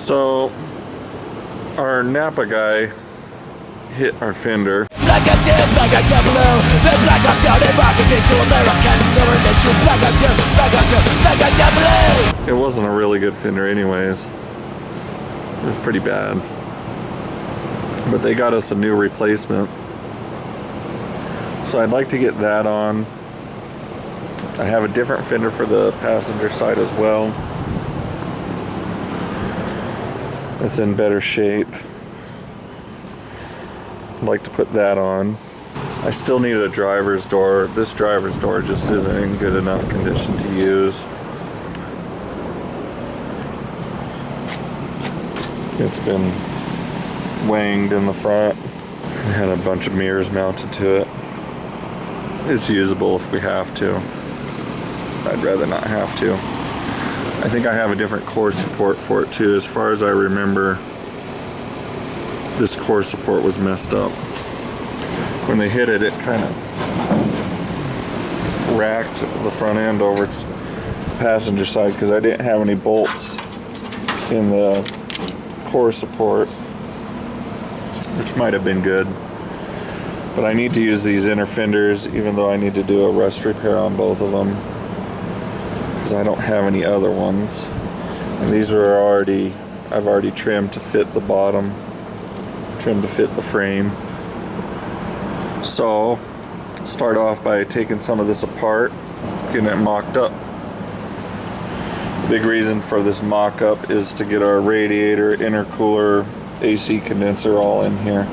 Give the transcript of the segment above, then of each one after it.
So our Napa guy hit our fender. It wasn't a really good fender anyways. It was pretty bad. But they got us a new replacement. So I'd like to get that on. I have a different fender for the passenger side as well. It's in better shape. I'd like to put that on. I still need a driver's door. This driver's door just isn't in good enough condition to use. It's been wanged in the front. It had a bunch of mirrors mounted to it. It's usable if we have to. I'd rather not have to. I think I have a different core support for it too. As far as I remember, this core support was messed up. When they hit it, it kind of racked the front end over to the passenger side because I didn't have any bolts in the core support, which might have been good. But I need to use these inner fenders, even though I need to do a rust repair on both of them, because I don't have any other ones. And these were I've already trimmed to fit the bottom, trimmed to fit the frame. So, start off by taking some of this apart, getting it mocked up. The big reason for this mock-up is to get our radiator, intercooler, AC condenser all in here.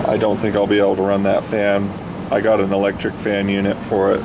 I don't think I'll be able to run that fan. I got an electric fan unit for it.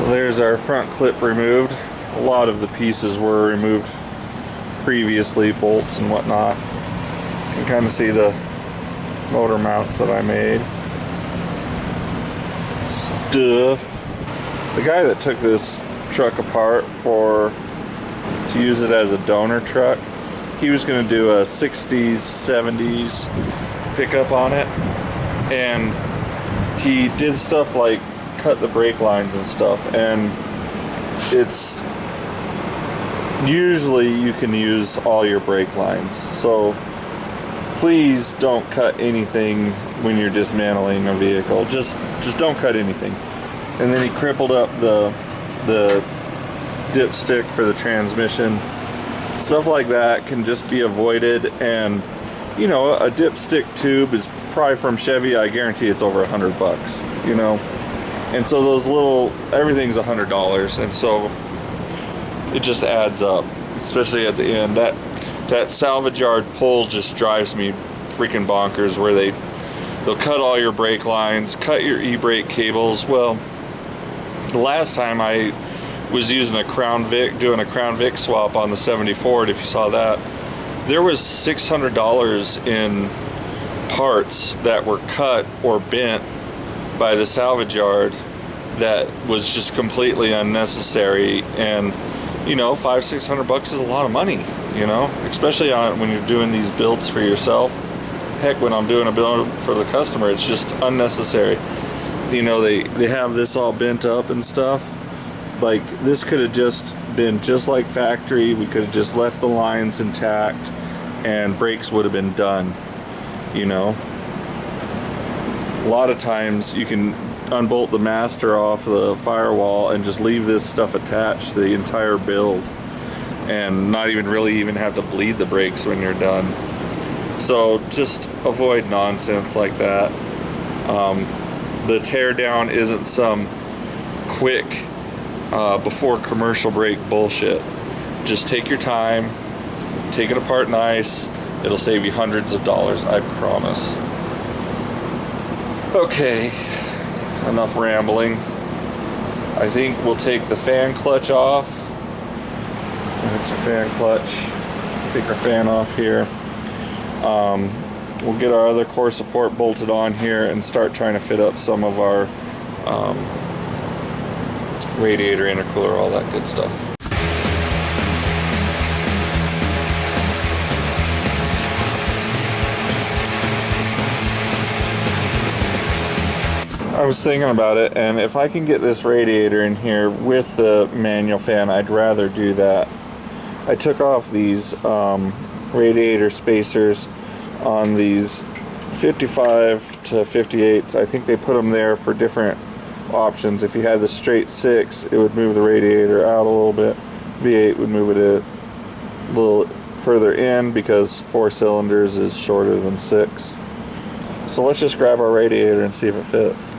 There's our front clip removed. A lot of the pieces were removed previously, bolts and whatnot. You can kind of see the motor mounts that I made. Stuff. The guy that took this truck apart to use it as a donor truck, he was going to do a 60s, 70s pickup on it, and he did stuff like cut the brake lines and stuff, and it's usually you can use all your brake lines, so please don't cut anything when you're dismantling a vehicle. Just don't cut anything. And then he crippled up the dipstick for the transmission. Stuff like that can just be avoided, and you know, a dipstick tube is probably from Chevy. I guarantee it's over $100, you know. And so those little, everything's $100, and so it just adds up, especially at the end. That salvage yard pull just drives me freaking bonkers, where they'll cut all your brake lines, cut your e-brake cables. Well, the last time I was using a Crown Vic, doing a Crown Vic swap on the 70 Ford, if you saw that, there was $600 in parts that were cut or bent by the salvage yard that was just completely unnecessary. And you know, $500-600 is a lot of money, you know, especially when you're doing these builds for yourself. Heck, when I'm doing a build for the customer, it's just unnecessary. You know, they have this all bent up and stuff. Like, this could have just been just like factory. We could have just left the lines intact and brakes would have been done, you know. A lot of times you can unbolt the master off the firewall and just leave this stuff attached to the entire build, and not even really have to bleed the brakes when you're done. So just avoid nonsense like that. The teardown isn't some quick before commercial break bullshit. Just take your time, take it apart nice. It'll save you hundreds of dollars, I promise. Okay, enough rambling. I think we'll take the fan clutch off. That's our fan clutch. Take our fan off here. We'll get our other core support bolted on here and start trying to fit up some of our radiator, intercooler, all that good stuff. I was thinking about it, and if I can get this radiator in here with the manual fan, I'd rather do that. I took off these radiator spacers on these 55 to 58s. I think they put them there for different options. If you had the straight 6, it would move the radiator out a little bit. V8 would move it a little further in because 4 cylinders is shorter than 6. So let's just grab our radiator and see if it fits.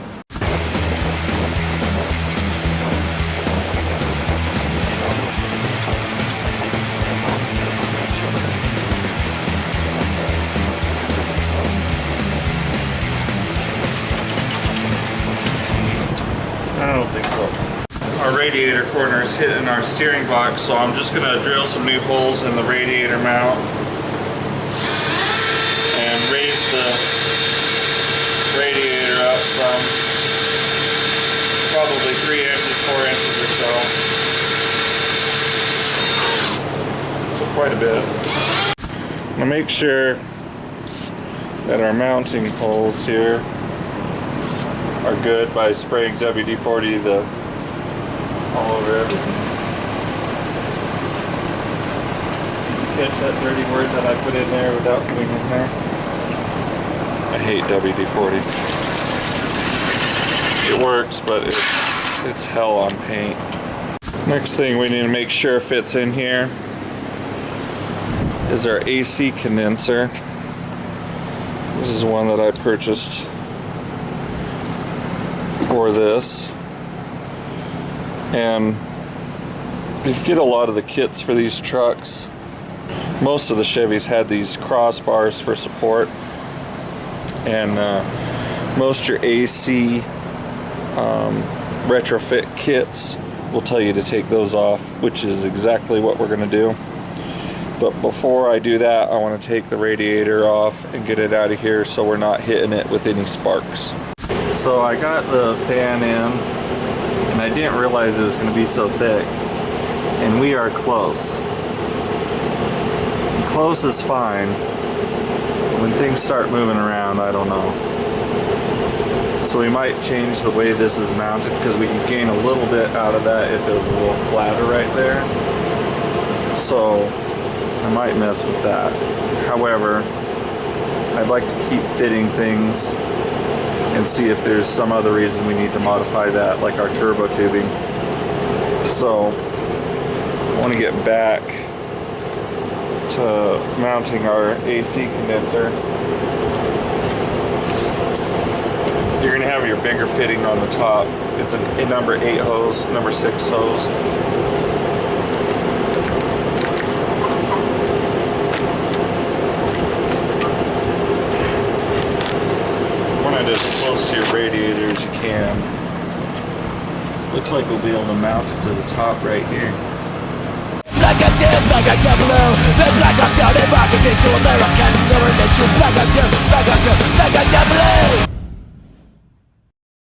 I don't think so. Our radiator corner is hitting our steering box, so I'm just going to drill some new holes in the radiator mount and raise the radiator up from probably 3 inches, 4 inches or so. So quite a bit. I'm going to make sure that our mounting holes here are good by spraying WD-40 all over everything. Catch that dirty word that I put in there without putting in there? I hate WD-40. It works, but it's hell on paint. Next thing we need to make sure fits in here is our AC condenser. This is one that I purchased for this, and if you get a lot of the kits for these trucks, most of the Chevys had these crossbars for support, and most your AC retrofit kits will tell you to take those off, which is exactly what we're going to do. But before I do that, I want to take the radiator off and get it out of here so we're not hitting it with any sparks. So I got the fan in, and I didn't realize it was going to be so thick, and we are close. Close is fine. When things start moving around, I don't know. So we might change the way this is mounted, because we can gain a little bit out of that if it was a little flatter right there. So I might mess with that. However, I'd like to keep fitting things and see if there's some other reason we need to modify that, like our turbo tubing. So I want to get back to mounting our AC condenser. You're going to have your bigger fitting on the top. It's a number 8 hose, number 6 hose. As close to your radiator as you can. Looks like we'll be able to mount it to the top right here. Black and dead, black and blue. The black and down, the black and blue. American government, black and blue, black and blue, black and blue.